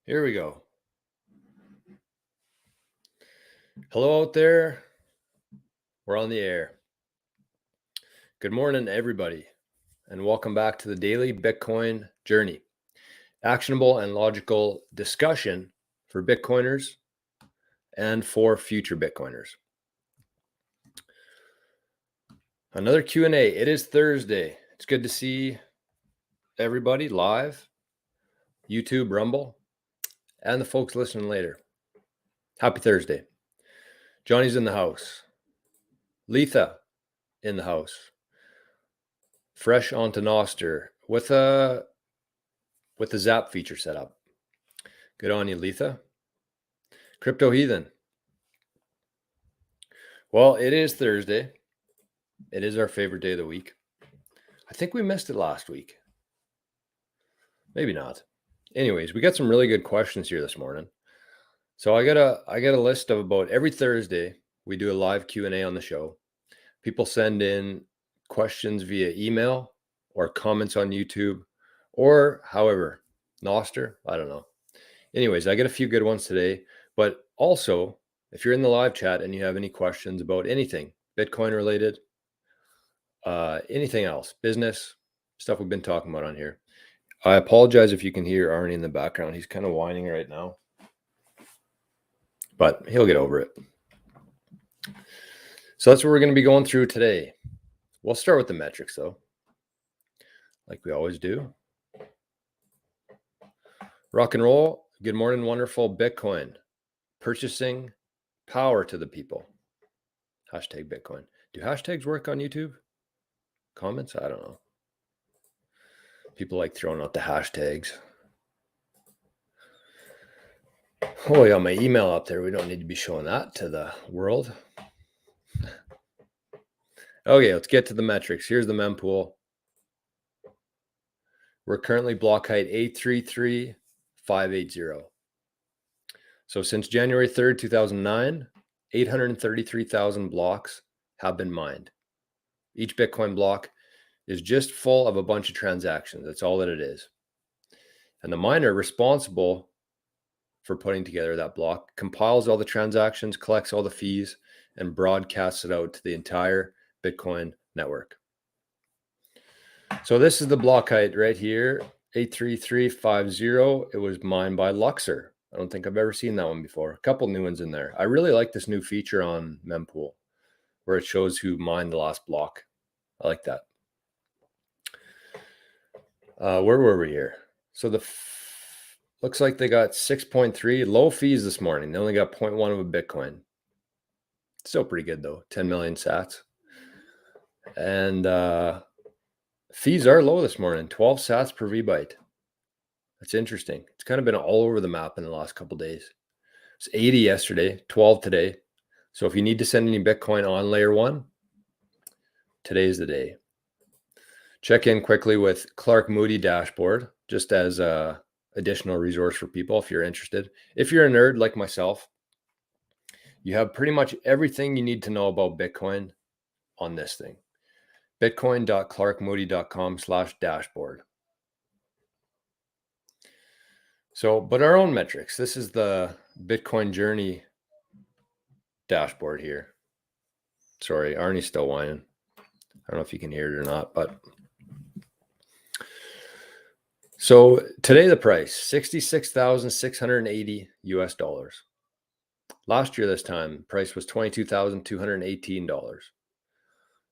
Here we go. Hello out there. We're on the air. Good morning, everybody, and welcome back to the daily Bitcoin journey. Actionable and logical discussion for Bitcoiners and for future Bitcoiners. Another Q&A. It is Thursday. It's good to see everybody live, YouTube, Rumble, and the folks listening later. Happy Thursday. Johnny's in the house. Letha in the house. Fresh onto nostr with the Zap feature set up. Good on you, Letha. Crypto Heathen. Well, it is Thursday. It is our favorite day of the week. I think we missed it last week. Maybe not. Anyways, we got some really good questions here this morning. So I got a list of about every Thursday we do a live Q&A on the show. People send in questions via email or comments on YouTube or however, nostr, I don't know. Anyways, I got a few good ones today, but also if you're in the live chat and you have any questions about anything Bitcoin related, anything else, business, stuff we've been talking about on here. I apologize if you can hear Arnie in the background. He's kind of whining right now, but he'll get over it. So that's what we're going to be going through today. We'll start with the metrics though, like we always do. Rock and roll. Good morning, wonderful Bitcoin. Purchasing power to the people. Hashtag Bitcoin. Do hashtags work on YouTube? Comments? I don't know. People like throwing out the hashtags. Oh, I got my email up there. We don't need to be showing that to the world. Okay, let's get to the metrics. Here's the mempool. We're currently block height 833,580. So since January 3rd, 2009, 833,000 blocks have been mined. Each Bitcoin block is just full of a bunch of transactions. That's all that it is. And the miner responsible for putting together that block compiles all the transactions, collects all the fees, and broadcasts it out to the entire Bitcoin network. So this is the block height right here, 83350. It was mined by Luxor. I don't think I've ever seen that one before. A couple new ones in there. I really like this new feature on mempool where it shows who mined the last block. I like that. Where were we here? So looks like they got 6.3 low fees this morning. They only got 0.1 of a Bitcoin. Still pretty good though, 10 million sats. And fees are low this morning, 12 sats per VByte. That's interesting. It's kind of been all over the map in the last couple of days. It's 80 yesterday, 12 today. So if you need to send any Bitcoin on layer 1, today's the day. Check in quickly with Clark Moody dashboard, just as a additional resource for people if you're interested. If you're a nerd like myself, you have pretty much everything you need to know about Bitcoin on this thing. bitcoin.clarkmoody.com/dashboard. So, but our own metrics. This is the Bitcoin journey dashboard here. Sorry, Arnie's still whining. I don't know if you can hear it or not, but so today the price $66,680 US. Last year this time, price was $22,218.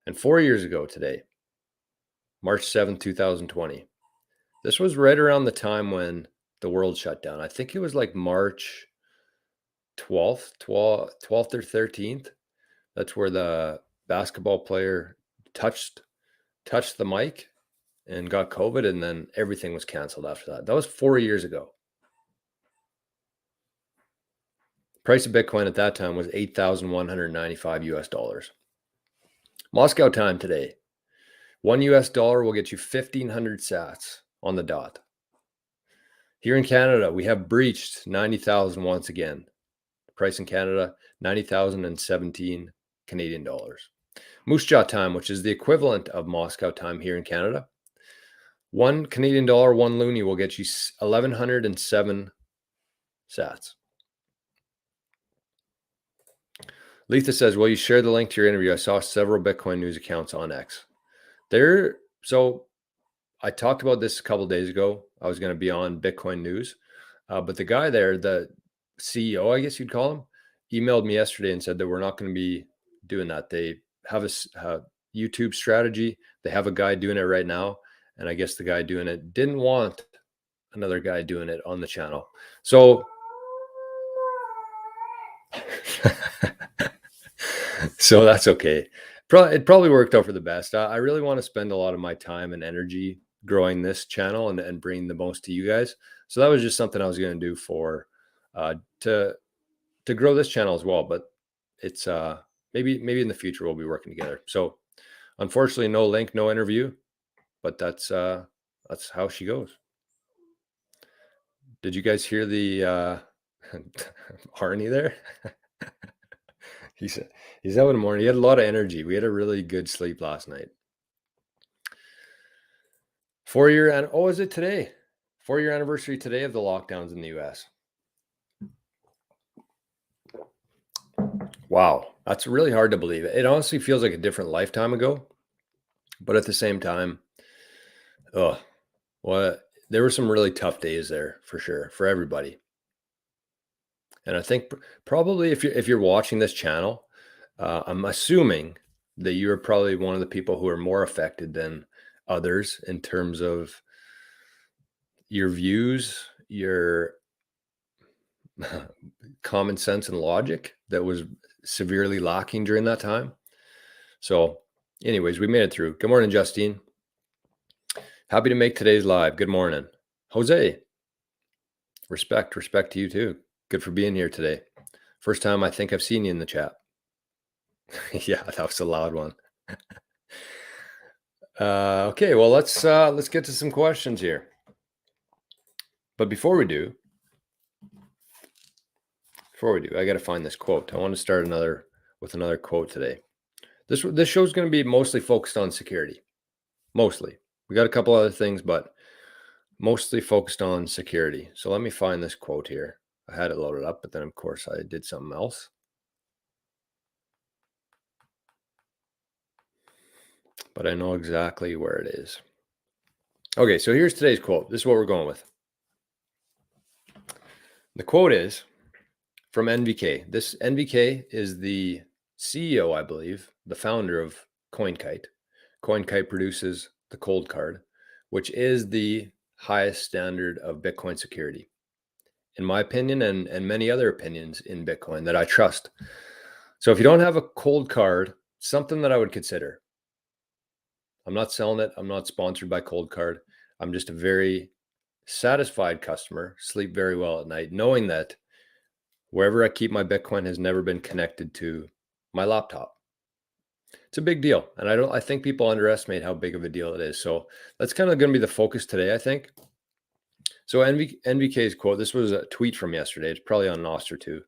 And 4 years ago today, March 7th, 2020, this was right around the time when the world shut down. I think it was like March 12th or 13th. That's where the basketball player touched the mic and got COVID, and then everything was canceled after that. That was 4 years ago. Price of Bitcoin at that time was $8,195 US. Moscow time today. $1 will get you 1,500 sats on the dot. Here in Canada, we have breached 90,000 once again. Price in Canada, 90,017 Canadian dollars. Moose Jaw time, which is the equivalent of Moscow time here in Canada. $1 Canadian, 1 loonie will get you 1,107 sats. Letha says, "Will you share the link to your interview? I saw several Bitcoin news accounts on X." So I talked about this a couple of days ago. I was going to be on Bitcoin news, but the guy there, the CEO, I guess you'd call him, emailed me yesterday and said that we're not going to be doing that. They have a YouTube strategy. They have a guy doing it right now. And I guess the guy doing it didn't want another guy doing it on the channel. So, so that's okay. It probably worked out for the best. I really want to spend a lot of my time and energy growing this channel and bringing the most to you guys. So that was just something I was going to do for to grow this channel as well. But it's maybe in the future we'll be working together. So unfortunately, no link, no interview, but that's how she goes. Did you guys hear the Arnie there? He's out in the morning. He had a lot of energy. We had a really good sleep last night. 4-year and is it today? 4-year anniversary today of the lockdowns in the US. Wow, that's really hard to believe. It honestly feels like a different lifetime ago, but at the same time, there were some really tough days there for sure for everybody. And I think probably if you're watching this channel, I'm assuming that you're probably one of the people who are more affected than others in terms of your views, your common sense and logic that was severely lacking during that time. So anyways, we made it through. Good morning, Justine. Happy to make today's live. Good morning. Jose, respect to you too. Good for being here today. First time I think I've seen you in the chat. Yeah, that was a loud one. Okay, well, let's get to some questions here. But before we do, I got to find this quote. I want to start with another quote today. This show is going to be mostly focused on security. Mostly. We got a couple other things, but mostly focused on security. So let me find this quote here. I had it loaded up, but then of course I did something else. But I know exactly where it is. Okay, so here's today's quote. This is what we're going with. The quote is from NVK. This NVK is the CEO, I believe, the founder of non-kyc. Non-kyc produces the cold card, which is the highest standard of Bitcoin security, in my opinion, and many other opinions in Bitcoin that I trust. So if you don't have a cold card, something that I would consider. I'm not selling it. I'm not sponsored by Cold Card. I'm just a very satisfied customer, sleep very well at night, knowing that wherever I keep my Bitcoin has never been connected to my laptop. It's a big deal. And I think people underestimate how big of a deal it is. So that's kind of going to be the focus today, I think. So NVK's quote, this was a tweet from yesterday. It's probably on Nostr too.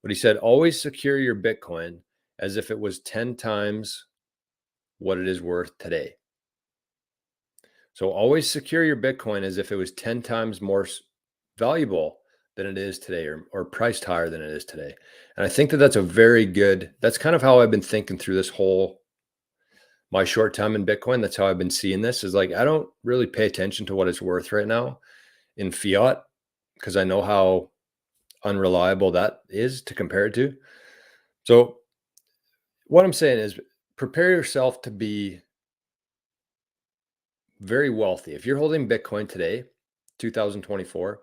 But he said, always secure your Bitcoin as if it was 10 times what it is worth today. So always secure your Bitcoin as if it was 10 times more valuable than it is today, or priced higher than it is today. And I think that that's kind of how I've been thinking through my short time in Bitcoin. That's how I've been seeing this, is like, I don't really pay attention to what it's worth right now in fiat, because I know how unreliable that is to compare it to. So what I'm saying is, prepare yourself to be very wealthy. If you're holding Bitcoin today, 2024,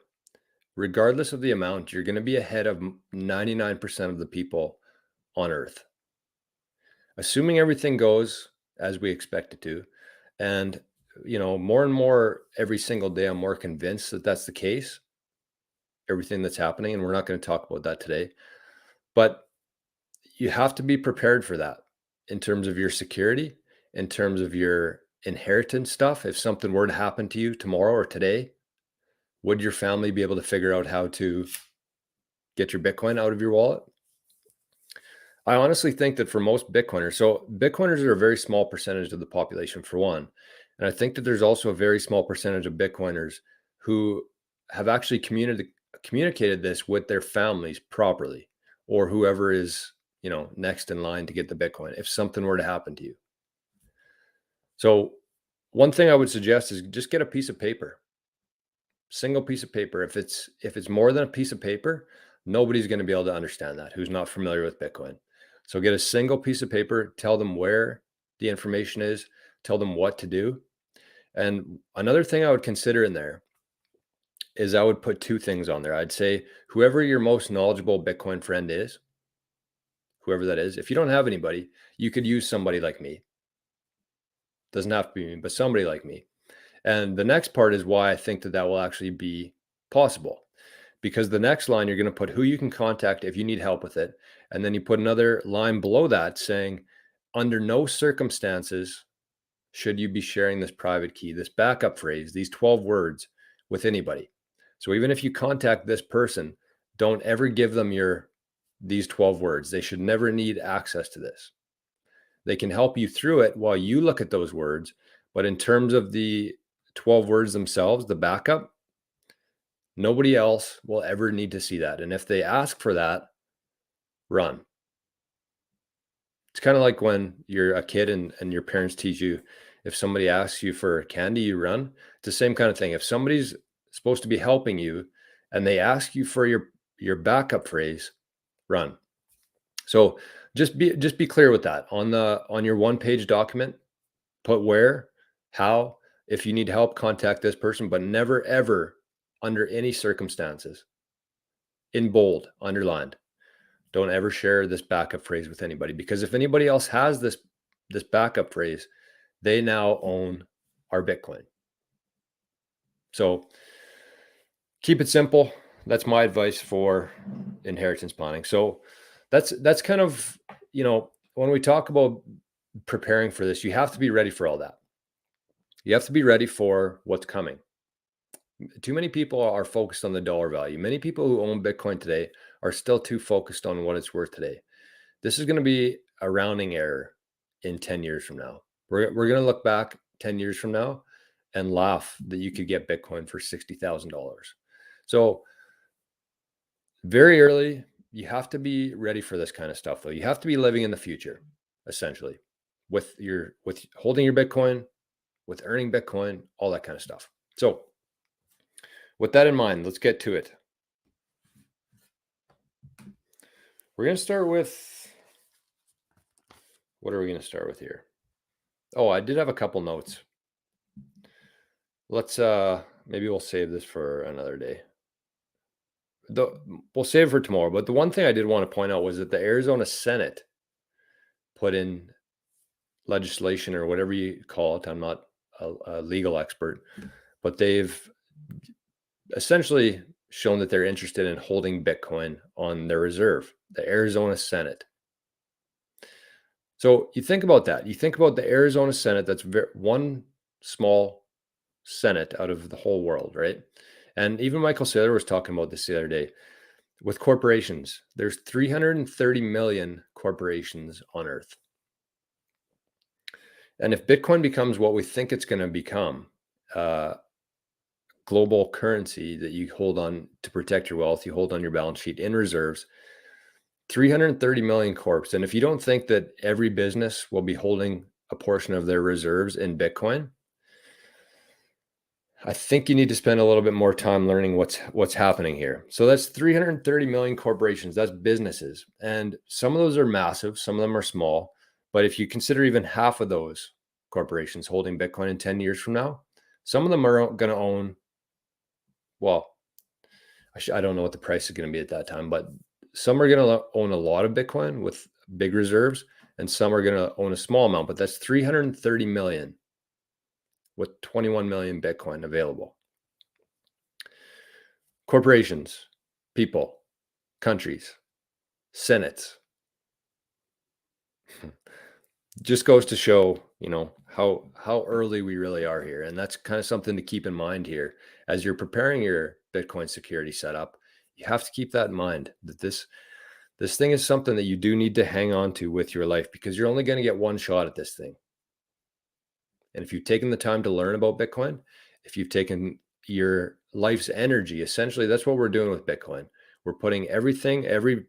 regardless of the amount, you're going to be ahead of 99% of the people on Earth. Assuming everything goes as we expect it to. And, more and more every single day, I'm more convinced that that's the case. Everything that's happening. And we're not going to talk about that today. But you have to be prepared for that in terms of your security, in terms of your inheritance stuff. If something were to happen to you tomorrow or today, would your family be able to figure out how to get your Bitcoin out of your wallet? I honestly think that for most Bitcoiners, so Bitcoiners are a very small percentage of the population for one. And I think that there's also a very small percentage of Bitcoiners who have actually communicated this with their families properly, or whoever is, next in line to get the Bitcoin if something were to happen to you. So one thing I would suggest is just get a piece of paper, single piece of paper. If it's more than a piece of paper, nobody's going to be able to understand that who's not familiar with Bitcoin. So get a single piece of paper, tell them where the information is, tell them what to do. And another thing I would consider in there is I would put two things on there. I'd say whoever your most knowledgeable Bitcoin friend is, whoever that is, if you don't have anybody, you could use somebody like me. Doesn't have to be me, but somebody like me. And the next part is why I think that will actually be possible. Because the next line, you're going to put who you can contact if you need help with it. And then you put another line below that saying, under no circumstances should you be sharing this private key, this backup phrase, these 12 words with anybody. So even if you contact this person, don't ever give them these 12 words. They should never need access to this. They can help you through it while you look at those words. But in terms of the 12 words themselves, the backup, nobody else will ever need to see that. And if they ask for that, run. It's kind of like when you're a kid and your parents teach you, if somebody asks you for candy, you run. It's the same kind of thing. If somebody's supposed to be helping you and they ask you for your backup phrase, run. So just be clear with that. On your one-page document, put where, how, if you need help, contact this person, but never ever under any circumstances, in bold, underlined, don't ever share this backup phrase with anybody, because if anybody else has this backup phrase, they now own our Bitcoin. So keep it simple. That's my advice for inheritance planning. So that's kind of, when we talk about preparing for this, you have to be ready for all that. You have to be ready for what's coming. Too many people are focused on the dollar value. Many people who own Bitcoin today are still too focused on what it's worth today. This is going to be a rounding error in 10 years from now. We're going to look back 10 years from now and laugh that you could get Bitcoin for $60,000. So very early, you have to be ready for this kind of stuff, though. You have to be living in the future, essentially, with holding your Bitcoin, with earning Bitcoin, all that kind of stuff. So with that in mind, let's get to it. We're going to start with, what are we going to start with here? Oh, I did have a couple notes. Let's, maybe we'll save this for another day. We'll save it for tomorrow. But the one thing I did want to point out was that the Arizona Senate put in legislation, or whatever you call it. I'm not a legal expert, but they've essentially shown that they're interested in holding Bitcoin on their reserve, the Arizona Senate. So you think about that. You think about the Arizona Senate, that's one small Senate out of the whole world, right? And even Michael Saylor was talking about this the other day. With corporations, there's 330 million corporations on Earth. And if Bitcoin becomes what we think it's going to become, global currency that you hold on to protect your wealth, you hold on your balance sheet in reserves, 330 million corps. And if you don't think that every business will be holding a portion of their reserves in Bitcoin, I think you need to spend a little bit more time learning what's happening here. So that's 330 million corporations. That's businesses. And some of those are massive. Some of them are small. But if you consider even half of those corporations holding Bitcoin in 10 years from now, some of them are going to own, well, I don't know what the price is going to be at that time, but some are going to own a lot of Bitcoin with big reserves, and some are going to own a small amount. But that's 330 million with 21 million Bitcoin available. Corporations, people, countries, senates. Just goes to show, how early we really are here. And that's kind of something to keep in mind here. As you're preparing your Bitcoin security setup, you have to keep that in mind, that this thing is something that you do need to hang on to with your life, because you're only going to get one shot at this thing. And if you've taken the time to learn about Bitcoin, if you've taken your life's energy. Essentially, that's what we're doing with Bitcoin. We're putting everything, every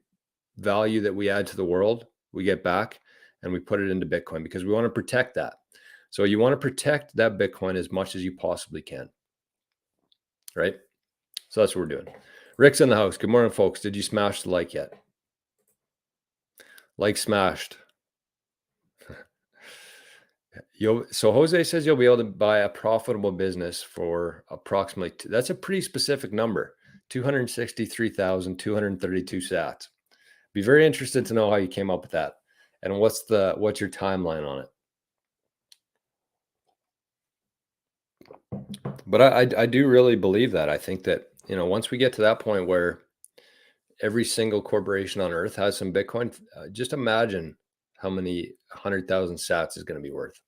value that we add to the world, we get back and we put it into Bitcoin because we want to protect that. So you want to protect that Bitcoin as much as you possibly can, right? So that's what we're doing. Rick's in the house. Good morning, folks. Did you smash the like yet? Like smashed. So Jose says you'll be able to buy a profitable business for approximately, that's a pretty specific number, 263,232 sats. Be very interested to know how you came up with that and what's your timeline on it. But I do really believe that. I think that, once we get to that point where every single corporation on earth has some Bitcoin, just imagine how many 100,000 sats is going to be worth.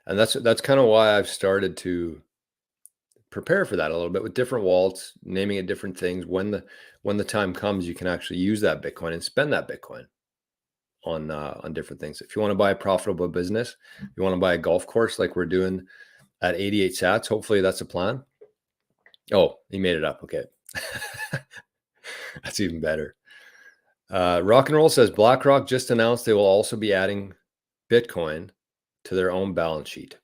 And that's kind of why I've started to prepare for that a little bit with different wallets, naming it different things. When the time comes, you can actually use that Bitcoin and spend that Bitcoin on different things. If you want to buy a profitable business, you want to buy a golf course like we're doing at 88 sats. Hopefully that's a plan. Oh, he made it up. Okay. That's even better. Rock and Roll says BlackRock just announced they will also be adding Bitcoin to their own balance sheet.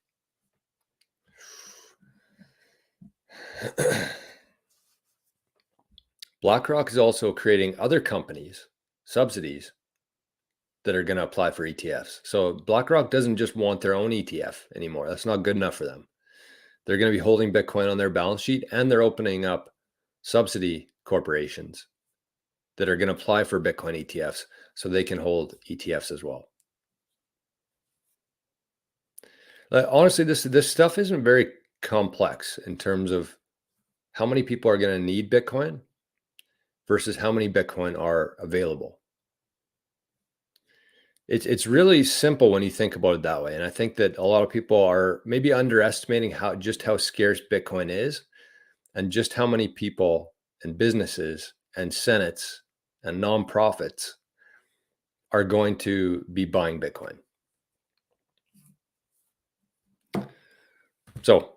BlackRock is also creating other companies, subsidies, that are going to apply for ETFs. So BlackRock doesn't just want their own ETF anymore. That's not good enough for them. They're going to be holding Bitcoin on their balance sheet, and they're opening up subsidy corporations that are going to apply for Bitcoin ETFs so they can hold ETFs as well. Honestly, this stuff isn't very complex in terms of how many people are going to need Bitcoin versus how many Bitcoin are available. It's really simple when you think about it that way. And I think that a lot of people are maybe underestimating how scarce Bitcoin is and just how many people and businesses and senates and nonprofits are going to be buying Bitcoin. So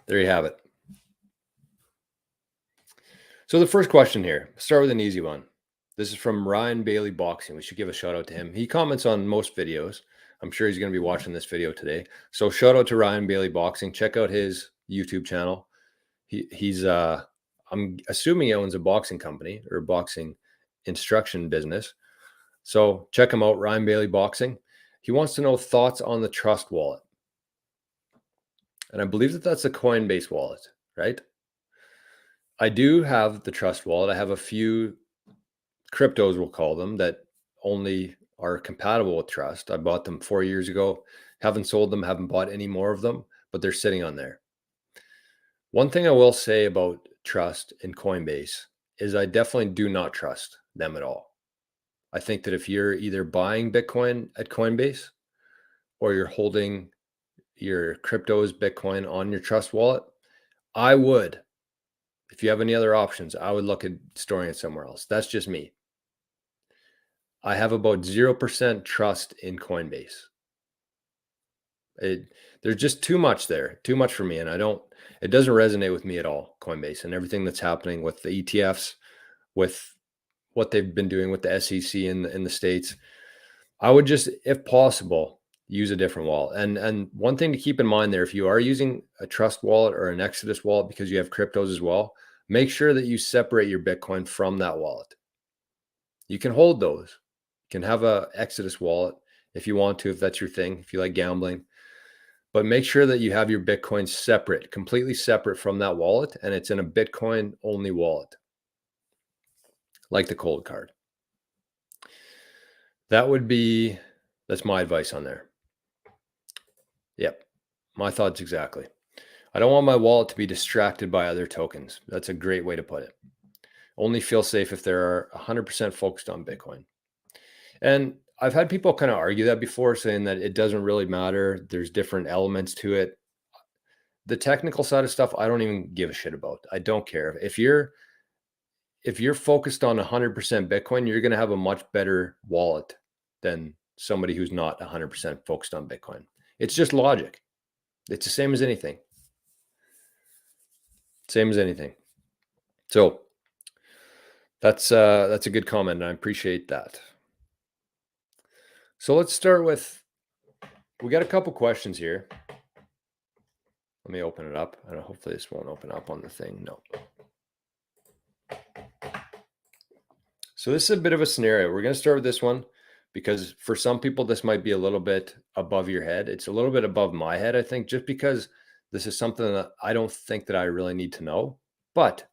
there you have it. So the first question here, start with an easy one. This is from Ryan Bailey Boxing. We should give a shout out to him. He comments on most videos. I'm sure he's going to be watching this video today. So shout out to Ryan Bailey Boxing. Check out his YouTube channel. He's I'm assuming he owns a boxing company or a boxing instruction business. So check him out, Ryan Bailey Boxing. He wants to know thoughts on the Trust wallet. And I believe that that's a Coinbase wallet, right? I do have the Trust wallet. I have a few cryptos, we'll call them, that only are compatible with Trust. I bought them 4 years ago, haven't sold them, haven't bought any more of them, but they're sitting on there. One thing I will say about Trust and Coinbase is I definitely do not trust them at all. I think that if you're either buying Bitcoin at Coinbase or you're holding your cryptos Bitcoin on your Trust wallet, I would, if you have any other options, I would look at storing it somewhere else. That's just me. I have about 0% trust in Coinbase. There's just too much there, too much for me. And it doesn't resonate with me at all, Coinbase, and everything that's happening with the ETFs, with what they've been doing with the SEC in the States. I would just, if possible, use a different wallet. And one thing to keep in mind there, if you are using a Trust wallet or an Exodus wallet because you have cryptos as well, make sure that you separate your Bitcoin from that wallet. You can hold those. You can have a Exodus wallet if you want to, if that's your thing, if you like gambling. But make sure that you have your Bitcoin separate, completely separate from that wallet, and it's in a Bitcoin only wallet, like the cold card. That's my advice on there. Yep, my thoughts exactly. I don't want my wallet to be distracted by other tokens. That's a great way to put it. Only feel safe if they're 100% focused on Bitcoin. And I've had people kind of argue that before, saying that it doesn't really matter. There's different elements to it. The technical side of stuff, I don't even give a shit about. I don't care. If you're focused on 100% Bitcoin, you're going to have a much better wallet than somebody who's not 100% focused on Bitcoin. It's just logic. It's the same as anything. Same as anything. So that's a good comment, and I appreciate that. So let's start with, we got a couple questions here. Let me open it up. Hopefully this won't open up on the thing. No. So this is a bit of a scenario. We're going to start with this one because for some people, this might be a little bit above your head. It's a little bit above my head, I think, just because this is something that I don't think that I really need to know. But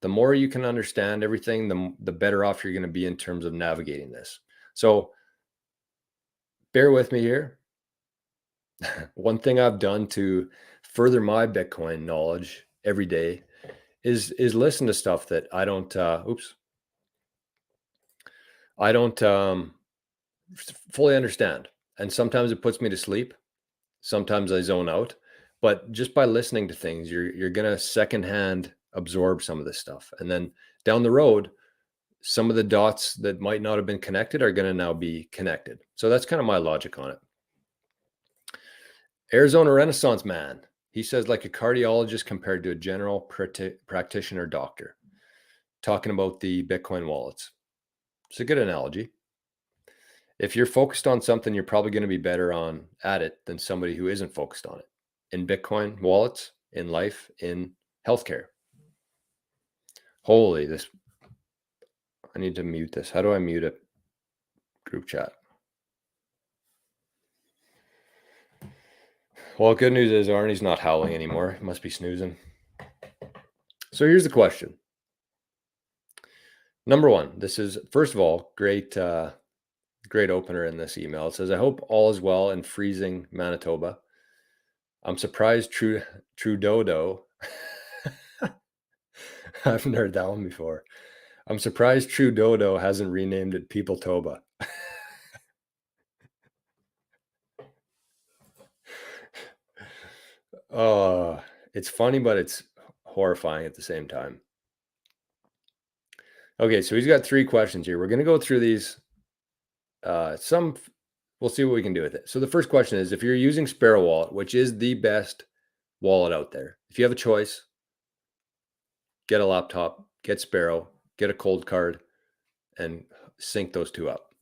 the more you can understand everything, the better off you're going to be in terms of navigating this. So bear with me here. One thing I've done to further my Bitcoin knowledge every day is listen to stuff that I don't fully understand. And sometimes it puts me to sleep. Sometimes I zone out. But just by listening to things, you're gonna secondhand absorb some of this stuff. And then down the road, some of the dots that might not have been connected are gonna now be connected. So that's kind of my logic on it. Arizona Renaissance man. He says, like a cardiologist compared to a general practitioner doctor, talking about the Bitcoin wallets. It's a good analogy. If you're focused on something, you're probably going to be better at it than somebody who isn't focused on it. In Bitcoin wallets, in life, in healthcare. Holy, I need to mute this. How do I mute a group chat? Well, good news is Arnie's not howling anymore. He must be snoozing. So here's the question. Number one, this is, first of all, great opener in this email. It says, I hope all is well in freezing Manitoba. I'm surprised Trudeau. I haven't heard that one before. I'm surprised Trudeau hasn't renamed it Peopletoba. Oh, it's funny, but it's horrifying at the same time. Okay, so he's got 3 questions here. We're going to go through these. We'll see what we can do with it. So the first question is, if you're using Sparrow Wallet, which is the best wallet out there, if you have a choice, get a laptop, get Sparrow, get a cold card, and sync those two up.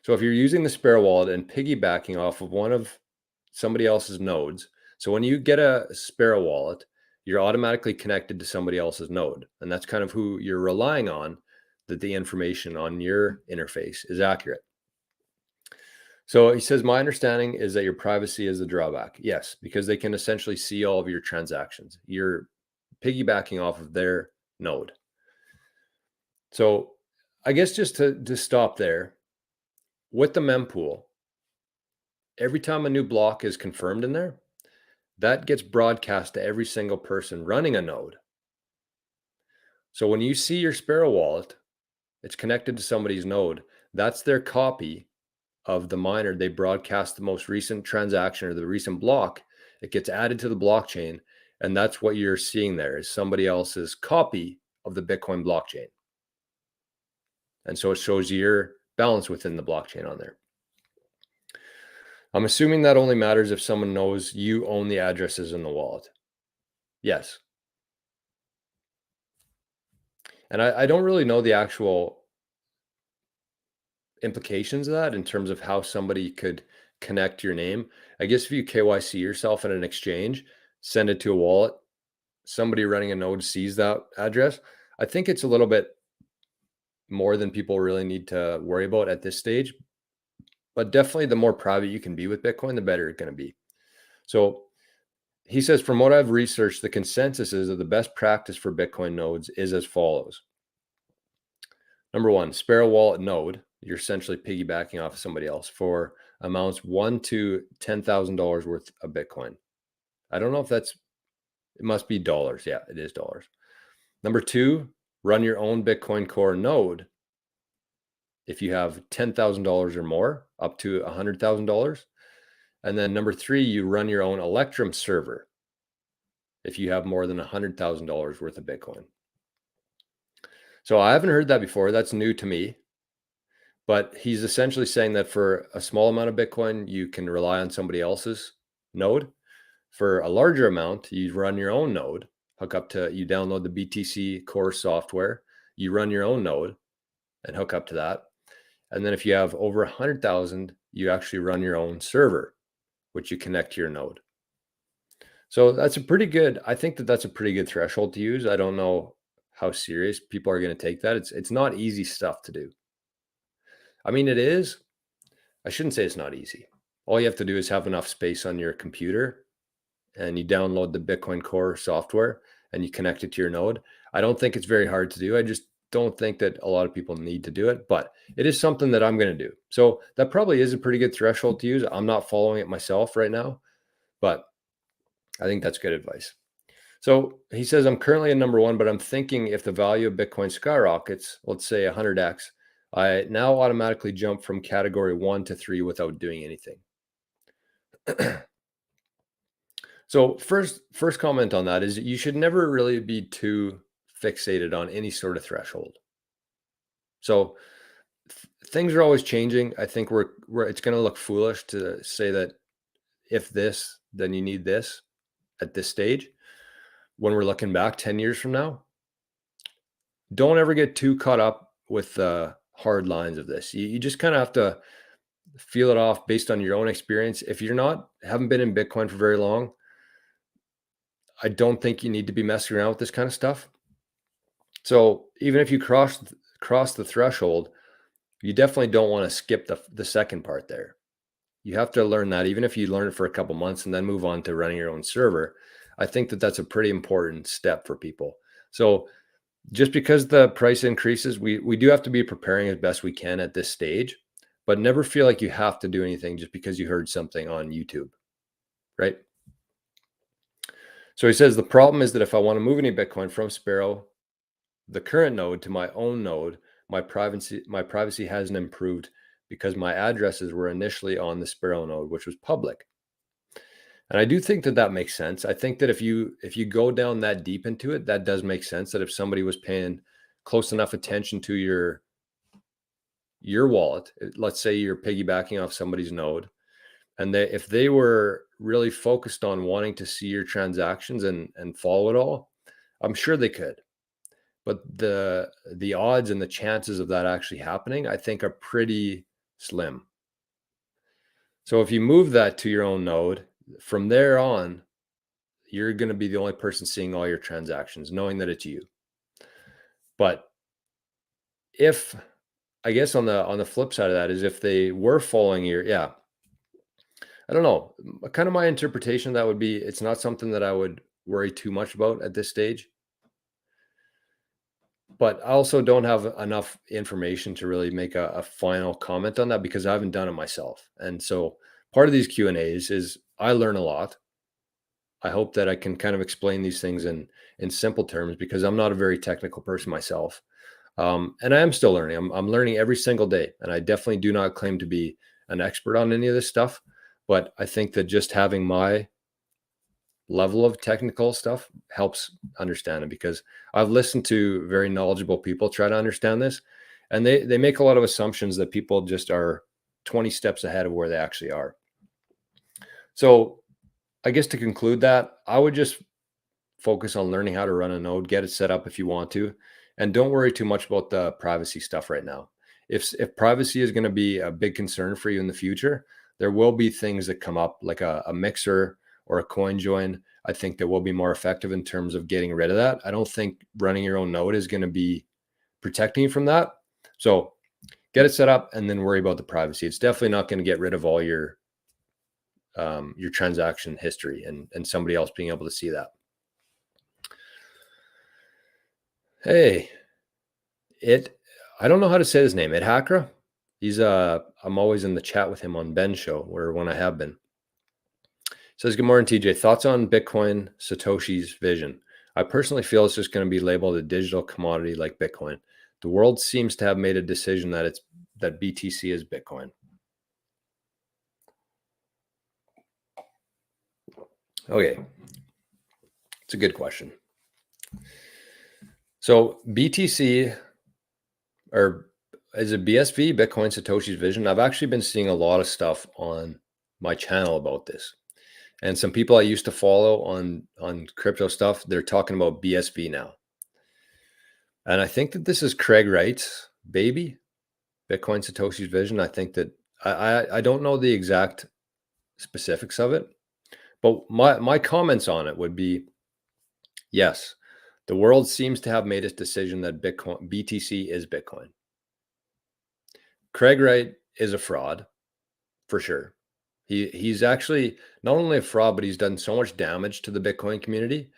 So if you're using the Sparrow Wallet and piggybacking off of one of somebody else's nodes, so when you get a Sparrow Wallet, you're automatically connected to somebody else's node. And that's kind of who you're relying on, that the information on your interface is accurate. So he says, my understanding is that your privacy is the drawback. Yes, because they can essentially see all of your transactions. You're piggybacking off of their node. So I guess just to stop there, with the mempool, every time a new block is confirmed in there, that gets broadcast to every single person running a node. So when you see your Sparrow wallet, it's connected to somebody's node. That's their copy of the miner. They broadcast the most recent transaction or the recent block. It gets added to the blockchain. And that's what you're seeing there, is somebody else's copy of the Bitcoin blockchain. And so it shows your balance within the blockchain on there. I'm assuming that only matters if someone knows you own the addresses in the wallet. Yes. And I don't really know the actual implications of that in terms of how somebody could connect your name. I guess if you KYC yourself in an exchange, send it to a wallet, somebody running a node sees that address. I think it's a little bit more than people really need to worry about at this stage. But definitely the more private you can be with Bitcoin, the better it's going to be. So he says, from what I've researched, the consensus is that the best practice for Bitcoin nodes is as follows. Number one, Sparrow Wallet node. You're essentially piggybacking off of somebody else for amounts $1,000 to $10,000 worth of Bitcoin. I don't know if it must be dollars. Yeah, it is dollars. Number two, run your own Bitcoin Core node. If you have $10,000 or more, up to $100,000. And then number three, you run your own Electrum server if you have more than $100,000 worth of Bitcoin. So I haven't heard that before. That's new to me. But he's essentially saying that for a small amount of Bitcoin, you can rely on somebody else's node. For a larger amount, you run your own node, you download the BTC core software, you run your own node and hook up to that. And then if you have over 100,000, you actually run your own server, which you connect to your node. So that's I think that's a pretty good threshold to use. I don't know how serious people are going to take that. It's not easy stuff to do. I mean, it is. I shouldn't say it's not easy. All you have to do is have enough space on your computer and you download the Bitcoin Core software and you connect it to your node. I don't think it's very hard to do. I just don't think that a lot of people need to do it, but it is something that I'm going to do. So that probably is a pretty good threshold to use. I'm not following it myself right now, but I think that's good advice. So he says, I'm currently in number one, but I'm thinking if the value of Bitcoin skyrockets, let's say 100x, I now automatically jump from category 1 to 3 without doing anything. So first comment on that is you should never really be too fixated on any sort of threshold. So things are always changing. I think it's going to look foolish to say that if this, then you need this at this stage. When we're looking back 10 years from now, don't ever get too caught up with the hard lines of this. You just kind of have to feel it off based on your own experience. If you're haven't been in Bitcoin for very long, I don't think you need to be messing around with this kind of stuff. So even if you cross the threshold, you definitely don't want to skip the second part there. You have to learn that, even if you learn it for a couple months and then move on to running your own server. I think that that's a pretty important step for people. So just because the price increases, we do have to be preparing as best we can at this stage, but never feel like you have to do anything just because you heard something on YouTube, right? So he says, the problem is that if I want to move any Bitcoin from Sparrow, the current node, to my own node, my privacy hasn't improved because my addresses were initially on the Sparrow node, which was public. And I do think that that makes sense. I think that if you go down that deep into it, that does make sense. That if somebody was paying close enough attention to your wallet, let's say you're piggybacking off somebody's node, and if they were really focused on wanting to see your transactions and follow it all, I'm sure they could. But the odds and the chances of that actually happening, I think, are pretty slim. So if you move that to your own node, from there on, you're going to be the only person seeing all your transactions, knowing that it's you. But if, I guess on the flip side of that is if they were following I don't know, kind of my interpretation of that would be, it's not something that I would worry too much about at this stage. But I also don't have enough information to really make a final comment on that because I haven't done it myself. And so part of these Q&As is I learn a lot. I hope that I can kind of explain these things in simple terms because I'm not a very technical person myself. And I am still learning. I'm learning every single day. And I definitely do not claim to be an expert on any of this stuff. But I think that just having my level of technical stuff helps understand it because I've listened to very knowledgeable people try to understand this. And they make a lot of assumptions that people just are 20 steps ahead of where they actually are. So I guess to conclude that, I would just focus on learning how to run a node, get it set up if you want to, and don't worry too much about the privacy stuff right now. If privacy is going to be a big concern for you in the future, there will be things that come up like a mixer or a coin join. I think that will be more effective in terms of getting rid of that. I don't think running your own node is going to be protecting you from that. So get it set up and then worry about the privacy. It's definitely not going to get rid of all your transaction history and somebody else being able to see that. Hey, I don't know how to say his name. Hakra. He's I'm always in the chat with him on Ben's show, or when I have been. Says, good morning, TJ. Thoughts on Bitcoin Satoshi's vision? I personally feel it's just going to be labeled a digital commodity like Bitcoin. The world seems to have made a decision that BTC is Bitcoin. Okay. It's a good question. So BTC, or is it BSV, Bitcoin Satoshi's vision? I've actually been seeing a lot of stuff on my channel about this. And some people I used to follow on crypto stuff, they're talking about BSV now. And I think that this is Craig Wright's baby, Bitcoin Satoshi's vision. I think that I don't know the exact specifics of it, but my comments on it would be, yes, the world seems to have made its decision that BTC is Bitcoin. Craig Wright is a fraud, for sure. He's actually not only a fraud, but he's done so much damage to the Bitcoin community.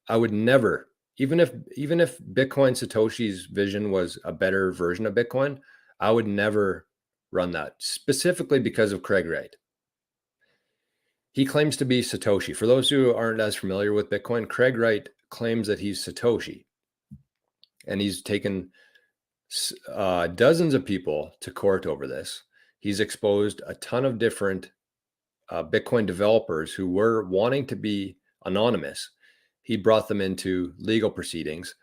I would never, even if Bitcoin Satoshi's vision was a better version of Bitcoin, I would never run that, specifically because of Craig Wright. He claims to be Satoshi. For those who aren't as familiar with Bitcoin, Craig Wright claims that he's Satoshi, and he's taken dozens of people to court over this. He's exposed a ton of different Bitcoin developers who were wanting to be anonymous. He brought them into legal proceedings,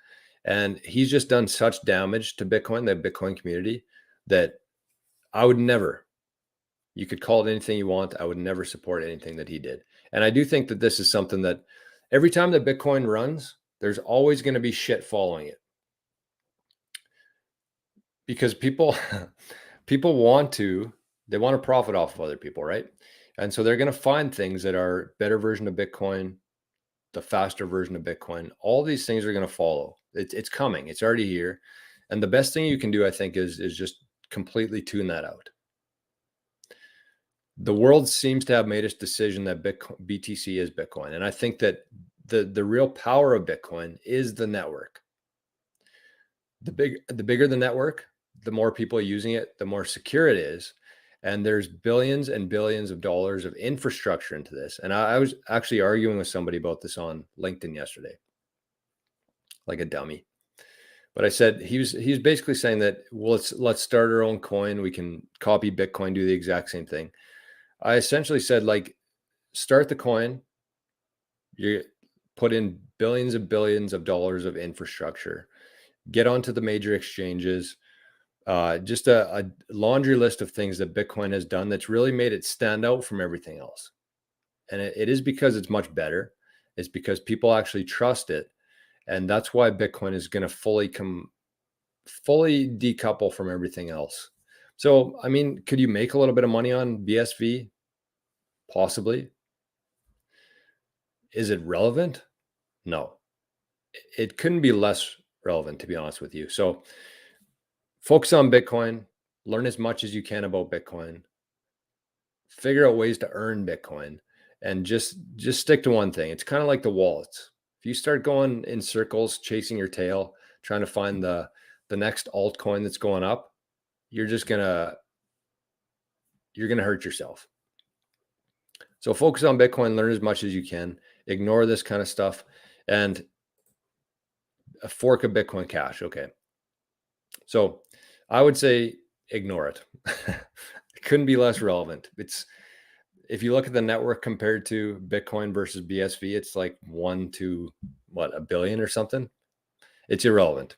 and he's just done such damage to Bitcoin, the Bitcoin community, that I would never, you could call it anything you want, I would never support anything that he did. And I do think that this is something that every time that Bitcoin runs, there's always going to be shit following it. Because people want to profit off of other people, right? And so they're going to find things that are better version of Bitcoin, the faster version of Bitcoin. All these things are going to follow. It's coming. It's already here. And the best thing you can do, I think, is just completely tune that out. The world seems to have made its decision that BTC is Bitcoin. And I think that the real power of Bitcoin is the network. The bigger the network, the more people using it, the more secure it is. And there's billions and billions of dollars of infrastructure into this. And I was actually arguing with somebody about this on LinkedIn yesterday, like a dummy. But I said, he's basically saying that, well, let's start our own coin. We can copy Bitcoin, do the exact same thing. I essentially said, like, start the coin. You put in billions and billions of dollars of infrastructure, get onto the major exchanges, just a laundry list of things that Bitcoin has done that's really made it stand out from everything else. And it is because it's much better. It's because people actually trust it. And that's why Bitcoin is going to fully decouple from everything else. So, I mean, could you make a little bit of money on BSV? Possibly. Is it relevant? No. It couldn't be less relevant, to be honest with you. So focus on Bitcoin, learn as much as you can about Bitcoin, figure out ways to earn Bitcoin, and just stick to one thing. It's kind of like the wallets. If you start going in circles, chasing your tail, trying to find the next altcoin that's going up, you're gonna hurt yourself. So focus on Bitcoin, learn as much as you can, ignore this kind of stuff, and a fork of Bitcoin Cash. Okay. So I would say ignore it. It couldn't be less relevant. If you look at the network compared to Bitcoin versus BSV, it's like 1 to a billion or something. It's irrelevant.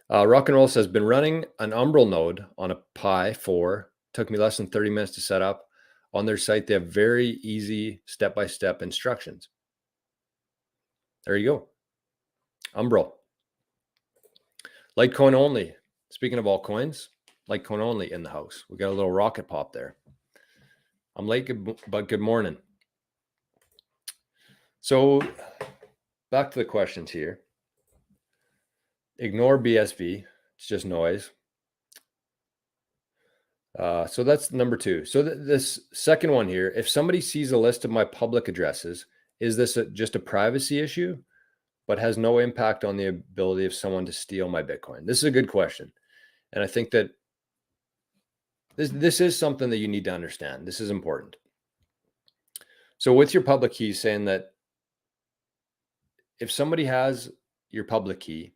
Rock and Roll says, been running an Umbral node on a Pi 4. Took me less than 30 minutes to set up. On their site, they have very easy step-by-step instructions. There you go. Umbral. Litecoin only. Speaking of altcoins, Litecoin only in the house. We got a little rocket pop there. I'm late, but good morning. So back to the questions here. Ignore BSV. It's just noise. So that's number 2. So this second one here, if somebody sees a list of my public addresses, is this just a privacy issue, but has no impact on the ability of someone to steal my Bitcoin? This is a good question. And I think that this is something that you need to understand. This is important. So with your public key, saying that if somebody has your public key,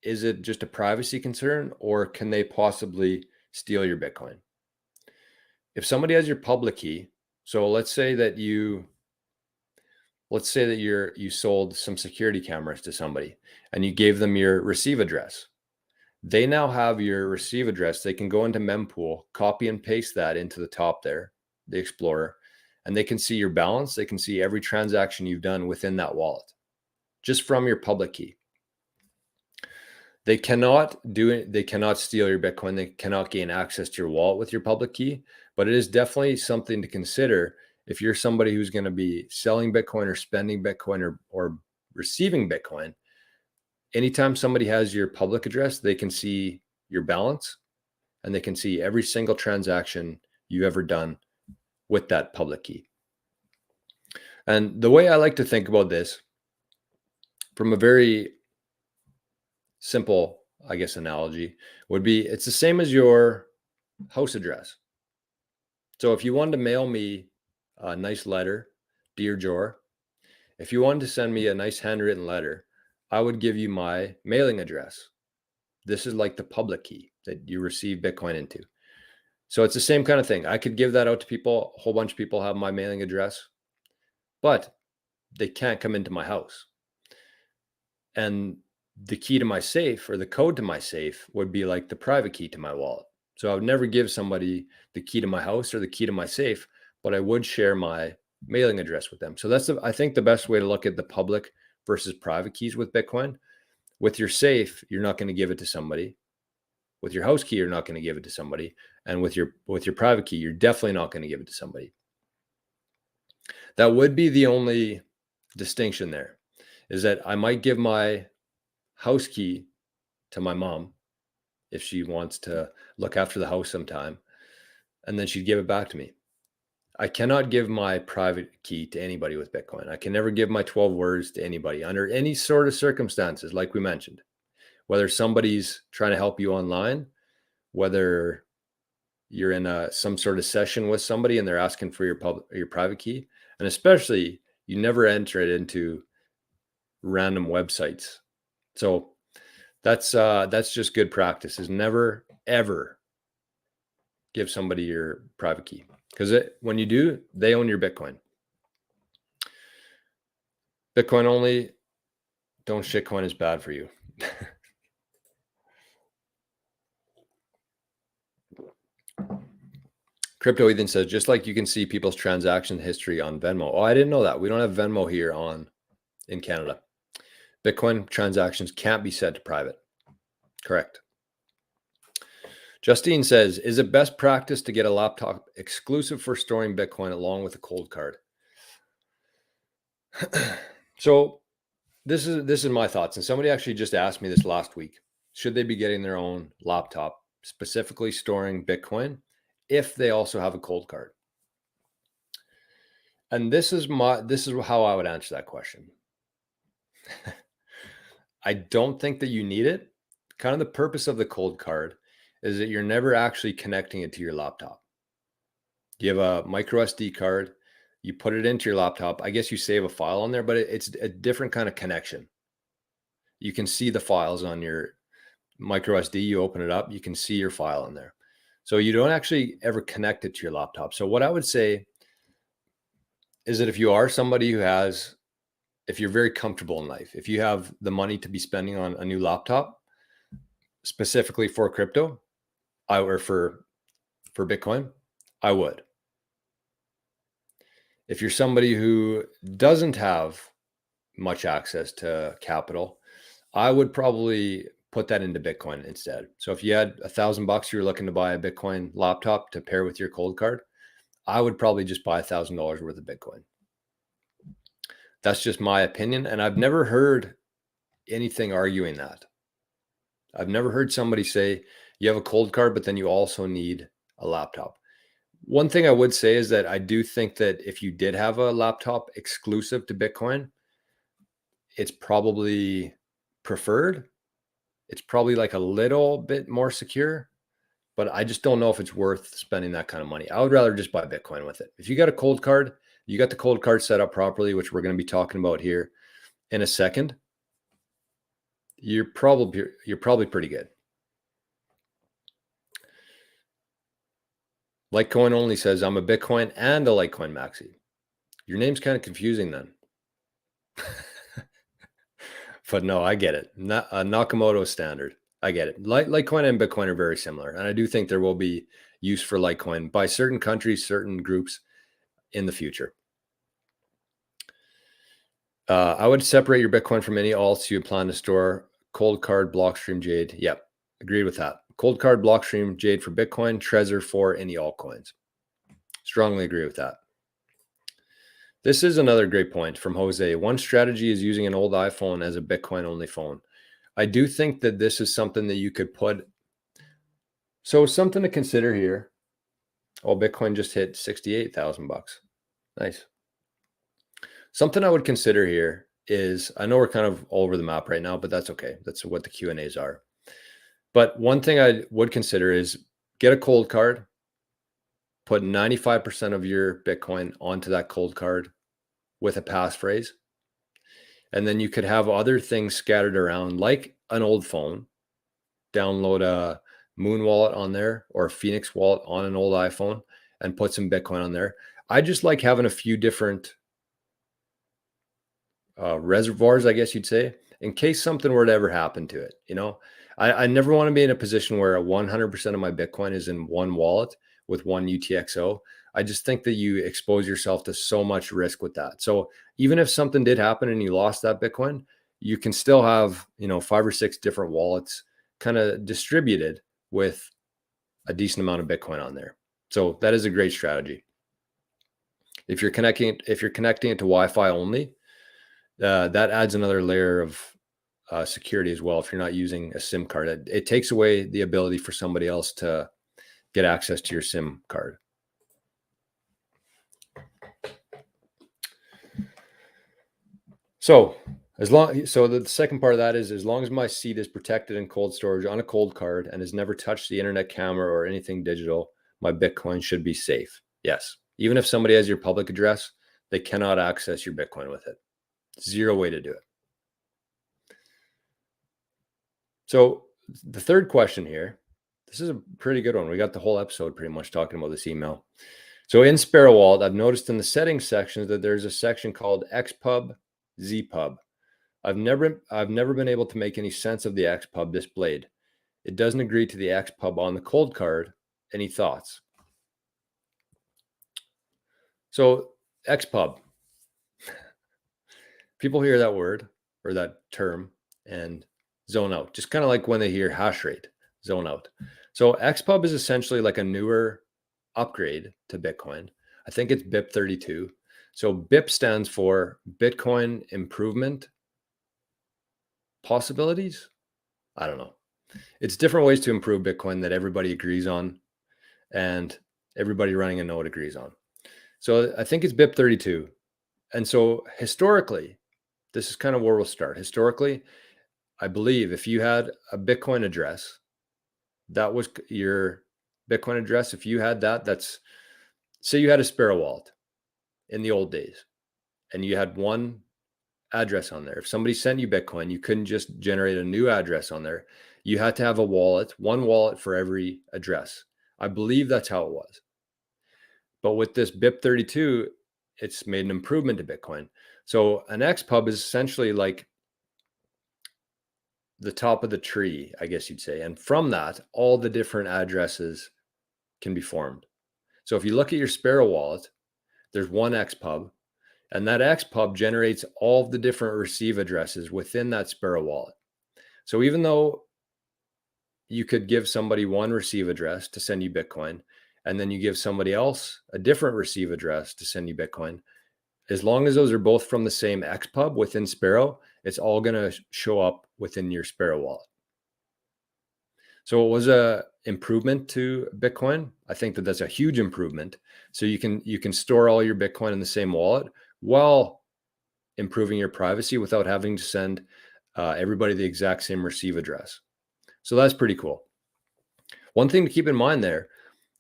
is it just a privacy concern, or can they possibly steal your Bitcoin? If somebody has your public key, so let's say that you sold some security cameras to somebody and you gave them your receive address. They now have your receive address. They can go into mempool, copy and paste that into the top there, the Explorer, and they can see your balance. They can see every transaction you've done within that wallet, just from your public key. They cannot do it. They cannot steal your Bitcoin. They cannot gain access to your wallet with your public key, but it is definitely something to consider if you're somebody who's going to be selling Bitcoin or spending Bitcoin or receiving Bitcoin. Anytime somebody has your public address, they can see your balance and they can see every single transaction you've ever done with that public key. And the way I like to think about this, from a very simple, I guess, analogy, would be it's the same as your house address. So if you wanted to mail me a nice letter, Dear Jor, if you wanted to send me a nice handwritten letter, I would give you my mailing address. This is like the public key that you receive Bitcoin into. So it's the same kind of thing. I could give that out to people. A whole bunch of people have my mailing address, but they can't come into my house. And the key to my safe, or the code to my safe, would be like the private key to my wallet. So I would never give somebody the key to my house or the key to my safe, but I would share my mailing address with them. So that's, I think, the best way to look at the public versus private keys with Bitcoin. With your safe, you're not going to give it to somebody. With your house key, you're not going to give it to somebody. And with your private key, you're definitely not going to give it to somebody. That would be the only distinction there, is that I might give my house key to my mom if she wants to look after the house sometime, and then she'd give it back to me. I cannot give my private key to anybody with Bitcoin. I can never give my 12 words to anybody under any sort of circumstances, like we mentioned. Whether somebody's trying to help you online, whether you're in some sort of session with somebody and they're asking for your private key, and especially you never enter it into random websites. So that's just good practice, is never, ever give somebody your private key, because when you do, they own your Bitcoin. Bitcoin only, don't shitcoin is bad for you. Crypto Ethan says, just like you can see people's transaction history on Venmo. Oh, I didn't know that. We don't have Venmo here in Canada. Bitcoin transactions can't be set to private. Correct. Justine says, is it best practice to get a laptop exclusive for storing Bitcoin along with a cold card? So this is my thoughts. And somebody actually just asked me this last week. Should they be getting their own laptop specifically storing Bitcoin if they also have a cold card? And this is how I would answer that question. I don't think that you need it. Kind of the purpose of the cold card is that you're never actually connecting it to your laptop. You have a micro SD card, you put it into your laptop. I guess you save a file on there, but it's a different kind of connection. You can see the files on your micro SD. You open it up, you can see your file in there. So you don't actually ever connect it to your laptop. So what I would say is that if you are somebody if you're very comfortable in life, if you have the money to be spending on a new laptop, specifically for crypto, or for Bitcoin, I would. If you're somebody who doesn't have much access to capital, I would probably put that into Bitcoin instead. So if you had $1,000 you were looking to buy a Bitcoin laptop to pair with your cold card, I would probably just buy $1,000 worth of Bitcoin. That's just my opinion. And I've never heard anything arguing that. I've never heard somebody say you have a cold card, but then you also need a laptop. One thing I would say is that I do think that if you did have a laptop exclusive to Bitcoin, it's probably preferred. It's probably like a little bit more secure, but I just don't know if it's worth spending that kind of money. I would rather just buy Bitcoin with it. If you got a cold card, you got the cold card set up properly, which we're going to be talking about here in a second, you're probably pretty good. Litecoin only says, I'm a Bitcoin and a Litecoin maxi. Your name's kind of confusing then. But no, I get it. Nakamoto standard. I get it. Litecoin and Bitcoin are very similar. And I do think there will be use for Litecoin by certain countries, certain groups. in the future. I would separate your Bitcoin from any alts you plan to store. Cold card, Blockstream, Jade. Yep, agreed with that. Cold card, Blockstream, Jade for Bitcoin, Trezor for any altcoins. Strongly agree with that. This is another great point from Jose. One strategy is using an old iPhone as a Bitcoin only phone. I do think that this is something that you could put. So something to consider here. Oh, Bitcoin just hit 68,000 bucks. Nice. Something I would consider here is, I know we're kind of all over the map right now, but that's okay. That's what the Q&As are. But one thing I would consider is get a cold card, put 95% of your Bitcoin onto that cold card with a passphrase. And then you could have other things scattered around like an old phone, download a Moon wallet on there or a Phoenix wallet on an old iPhone and put some Bitcoin on there. I just like having a few different reservoirs, I guess you'd say, in case something were to ever happen to it. You know, I never want to be in a position where 100% of my Bitcoin is in one wallet with one UTXO. I just think that you expose yourself to so much risk with that. So even if something did happen and you lost that Bitcoin, you can still have, 5 or 6 different wallets kind of distributed with a decent amount of Bitcoin on there. So that is a great strategy. If you're connecting it to Wi-Fi only, that adds another layer of security as well. If you're not using a SIM card, it takes away the ability for somebody else to get access to your SIM card. So the second part of that is, as long as my seed is protected in cold storage on a cold card and has never touched the internet camera or anything digital, my Bitcoin should be safe. Yes. Even if somebody has your public address, they cannot access your Bitcoin with it. Zero way to do it. So the third question here, this is a pretty good one. We got the whole episode pretty much talking about this email. So in Sparrow Wallet, I've noticed in the settings section that there's a section called xpub, zpub. I've never been able to make any sense of the xpub displayed. It doesn't agree to the xpub on the cold card. Any thoughts? So xpub, people hear that word or that term and zone out, just kind of like when they hear hash rate, zone out. So xpub is essentially like a newer upgrade to Bitcoin. I think it's BIP32. So BIP stands for Bitcoin Improvement Possibilities. I don't know. It's different ways to improve Bitcoin that everybody agrees on and everybody running a node agrees on. So I think it's BIP32. And so historically, this is kind of where we'll start. Historically, I believe if you had a Bitcoin address, that was your Bitcoin address. If you had that, say you had a Sparrow wallet in the old days and you had one address on there. If somebody sent you Bitcoin, you couldn't just generate a new address on there. You had to have a wallet, one wallet for every address. I believe that's how it was. But with this BIP32, it's made an improvement to Bitcoin. So an xpub is essentially like the top of the tree, I guess you'd say. And from that, all the different addresses can be formed. So if you look at your Sparrow wallet, there's one xpub, and that xpub generates all of the different receive addresses within that Sparrow wallet. So even though you could give somebody one receive address to send you Bitcoin, and then you give somebody else a different receive address to send you Bitcoin, as long as those are both from the same xpub within Sparrow, it's all going to show up within your Sparrow wallet. So it was a improvement to Bitcoin. I think that that's a huge improvement. So you can store all your Bitcoin in the same wallet while improving your privacy without having to send everybody the exact same receive address. So that's pretty cool. One thing to keep in mind there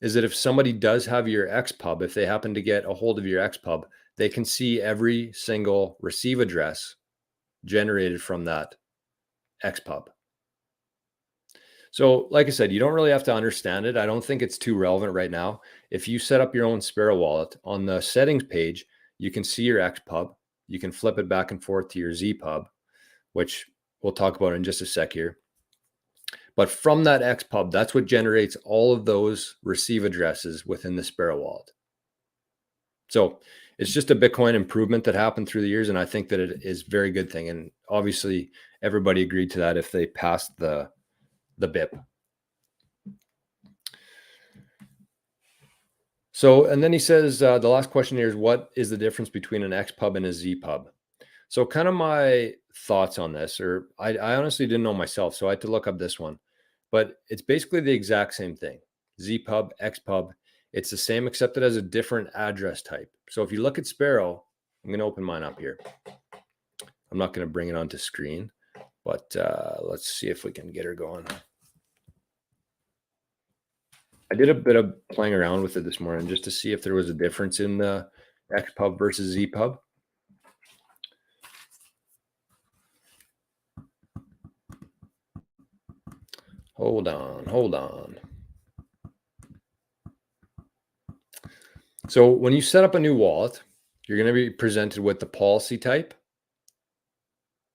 is that if somebody does have your xpub, if they happen to get a hold of your xpub, they can see every single receive address generated from that xpub. So like I said, you don't really have to understand it. I don't think it's too relevant right now. If you set up your own Sparrow wallet, on the settings page, you can see your xpub. You can flip it back and forth to your zpub, which we'll talk about in just a sec here. But from that xpub, that's what generates all of those receive addresses within the Sparrow wallet. So it's just a Bitcoin improvement that happened through the years, and I think that it is a very good thing. And obviously, everybody agreed to that if they passed the BIP. So, and then he says the last question here is, what is the difference between an xpub and a zpub? So, kind of my thoughts on this, or I honestly didn't know myself, so I had to look up this one. But it's basically the exact same thing. Zpub, xpub, it's the same except it has a different address type. So if you look at Sparrow, I'm going to open mine up here. I'm not going to bring it onto screen, but let's see if we can get her going. I did a bit of playing around with it this morning just to see if there was a difference in the xpub versus zpub. Hold on. So when you set up a new wallet, you're going to be presented with the policy type,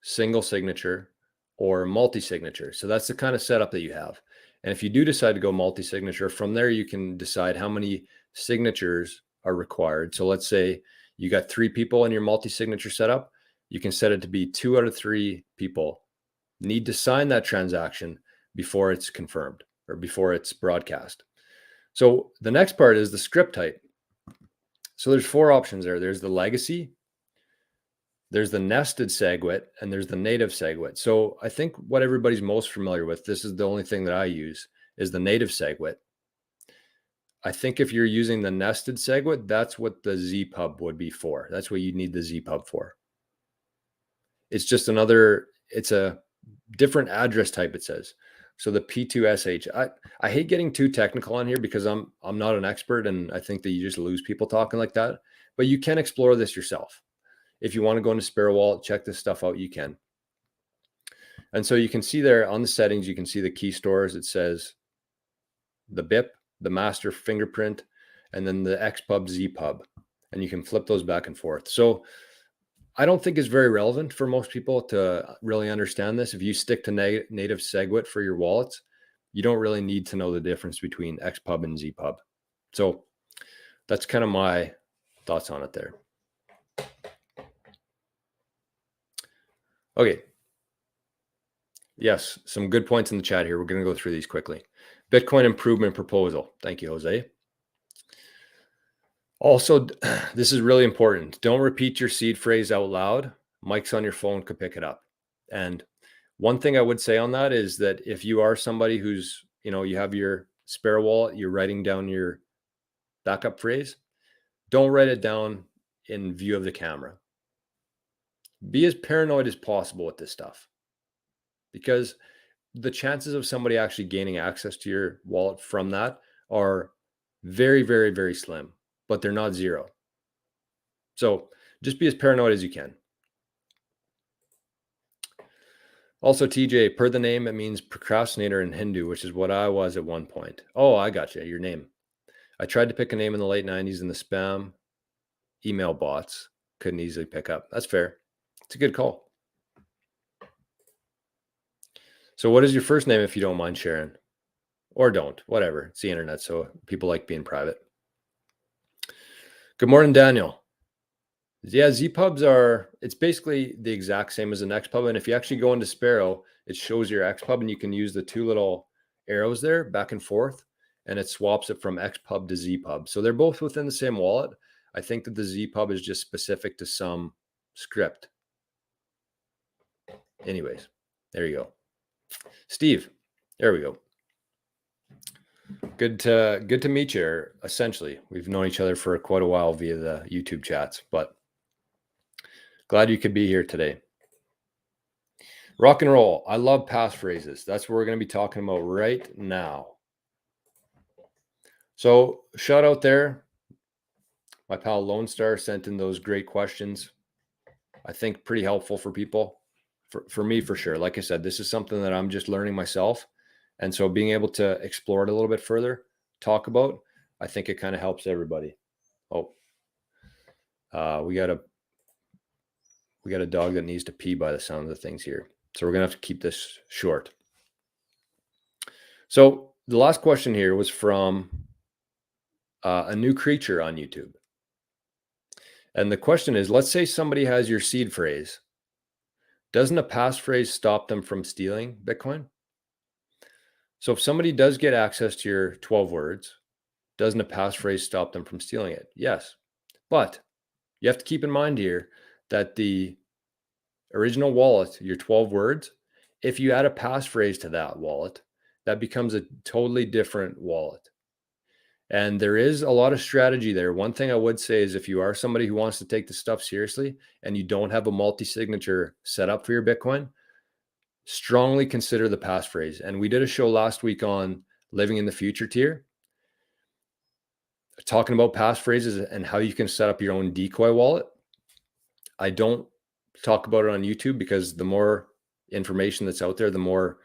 single signature, or multi-signature. So that's the kind of setup that you have. And if you do decide to go multi-signature, from there you can decide how many signatures are required. So let's say you got 3 people in your multi-signature setup. You can set it to be 2 out of 3 people need to sign that transaction before it's confirmed or before it's broadcast. So the next part is the script type. So there's 4 options there. There's the legacy, there's the nested SegWit, and there's the native SegWit. So I think what everybody's most familiar with, this is the only thing that I use, is the native SegWit. I think if you're using the nested SegWit, that's what the zpub would be for. That's what you need the zpub for. It's just it's a different address type, it says. So the P2SH, I hate getting too technical on here because I'm not an expert, and I think that you just lose people talking like that. But you can explore this yourself. If you want to go into Sparrow Wallet, check this stuff out, you can. And so you can see there on the settings, you can see the key stores. It says the BIP, the master fingerprint, and then the xpub, zpub. And you can flip those back and forth. So I don't think it's very relevant for most people to really understand this. If you stick to native SegWit for your wallets, you don't really need to know the difference between xpub and zpub. So that's kind of my thoughts on it there. Okay. Yes, some good points in the chat here. We're going to go through these quickly. Bitcoin improvement proposal. Thank you, Jose. Also, this is really important. Don't repeat your seed phrase out loud. Mics on your phone could pick it up. And one thing I would say on that is that if you are somebody who's, you have your Sparrow wallet, you're writing down your backup phrase, don't write it down in view of the camera. Be as paranoid as possible with this stuff, because the chances of somebody actually gaining access to your wallet from that are very, very, very slim, but they're not zero. So just be as paranoid as you can. Also, TJ, per the name, it means procrastinator in Hindu, which is what I was at one point. Oh, I got you. Your name. I tried to pick a name in the late 90s and the spam email bots couldn't easily pick up. That's fair. It's a good call. So what is your first name, if you don't mind sharing? Or don't, whatever. It's the internet, so people like being private. Good morning, Daniel. Yeah, zpubs it's basically the exact same as an xpub. And if you actually go into Sparrow, it shows your xpub, and you can use the 2 little arrows there back and forth, and it swaps it from xpub to zpub. So they're both within the same wallet. I think that the zpub is just specific to some script. Anyways, there you go. Steve, there we go. Good to meet you. Essentially, we've known each other for quite a while via the YouTube chats, but glad you could be here today. Rock and roll. I love passphrases. That's what we're going to be talking about right now. So shout out there. My pal Lone Star sent in those great questions. I think pretty helpful for people. For me, for sure. Like I said, this is something that I'm just learning myself. And so being able to explore it a little bit further, talk about, I think it kind of helps everybody. Oh, we got a dog that needs to pee by the sound of the things here. So we're going to have to keep this short. So the last question here was from a new creature on YouTube. And the question is, let's say somebody has your seed phrase. Doesn't a passphrase stop them from stealing Bitcoin? So if somebody does get access to your 12 words, doesn't a passphrase stop them from stealing it? Yes. But you have to keep in mind here that the original wallet, your 12 words, if you add a passphrase to that wallet, that becomes a totally different wallet. And there is a lot of strategy there. One thing I would say is if you are somebody who wants to take the stuff seriously and you don't have a multi-signature set up for your Bitcoin, strongly consider the passphrase. And we did a show last week on living in the future tier, talking about passphrases and how you can set up your own decoy wallet. I don't talk about it on YouTube because the more information that's out there, the more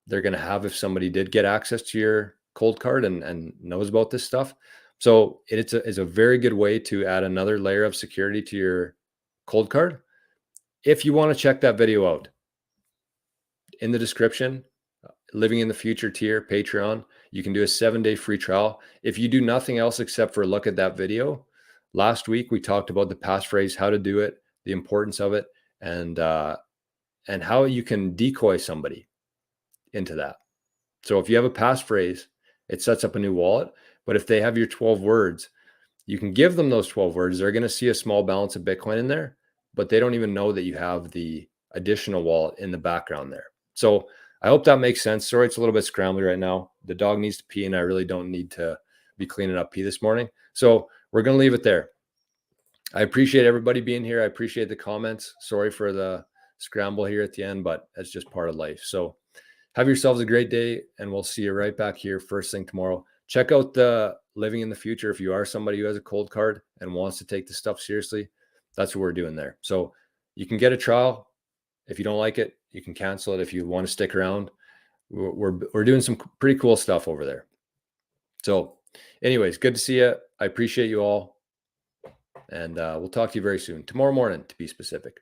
they're going to have if somebody did get access to your cold card and knows about this stuff. So it's a very good way to add another layer of security to your cold card. If you want to check that video out, in the description, living in the future tier, Patreon, you can do a 7-day free trial. If you do nothing else except for look at that video, last week we talked about the passphrase, how to do it, the importance of it, and how you can decoy somebody into that. So if you have a passphrase, it sets up a new wallet. But if they have your 12 words, you can give them those 12 words. They're going to see a small balance of Bitcoin in there, but they don't even know that you have the additional wallet in the background there. So I hope that makes sense. Sorry, it's a little bit scrambly right now. The dog needs to pee and I really don't need to be cleaning up pee this morning. So we're going to leave it there. I appreciate everybody being here. I appreciate the comments. Sorry for the scramble here at the end, but that's just part of life. So have yourselves a great day, and we'll see you right back here first thing tomorrow. Check out the Living in the Future if you are somebody who has a cold card and wants to take this stuff seriously. That's what we're doing there. So you can get a trial. If you don't like it, you can cancel it. If you want to stick around, we're doing some pretty cool stuff over there. So anyways, good to see you. I appreciate you all. And we'll talk to you very soon. Tomorrow morning, to be specific.